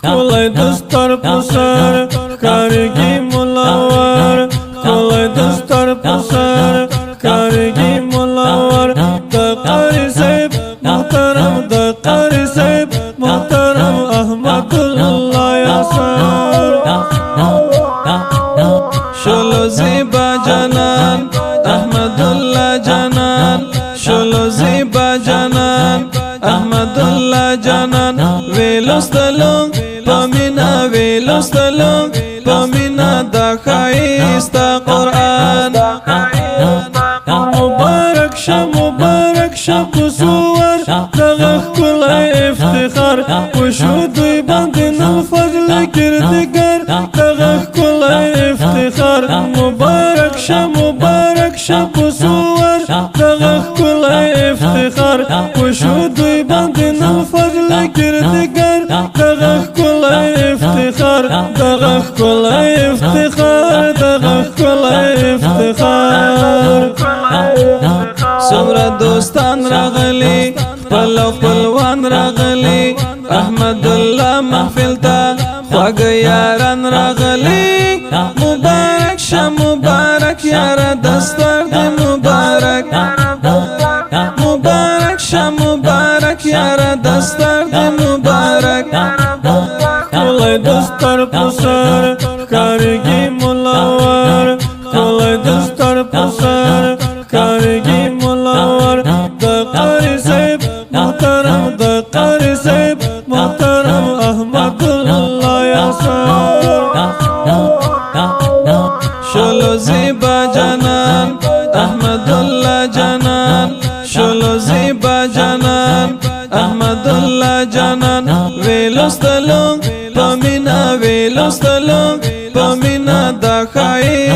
کولای دستر پسر کارگی ملاور کولای دستر پسر کارگی ملاور د قاری صاحب محترم د قاری صاحب محترم احمد الله یاسر شلو زیبا جانان احمد الله جانان شلو زیبا جانان احمد الله جانان ویلوستلو پمینا ویلوستلو پمینا دا خایستا قرآن مبارک شا پسور دغخ کل افتخار وشو دوی باندن فضل کردگر دغخ کل افتخار مبارک شا پسور دغخ کل افتخار وشو دوی باندن فضل کردگر دغخ کل افتخار دغخ کل افتخار دغخ کل افتخار سمرا دوستان راغلی خپل خپلوان راغلی احمد الله محفل تا خواږه یاران راغلی مبارک شه مبارک یاره دستر دی مبارک مبارک شه مبارک یاره دستر دی مبارک کولای دستر پسر کارگی ملاور کولای دستر پسر کارگی ملاور د قاری صاحب محترم د قاری صاحب محترم احمد الله یاسر شلو زیبا جانان احمد الله جانان شلو زیبا جانان احمد الله جانان ویلوستلو پمینا ویلوستلو پمینا دا خای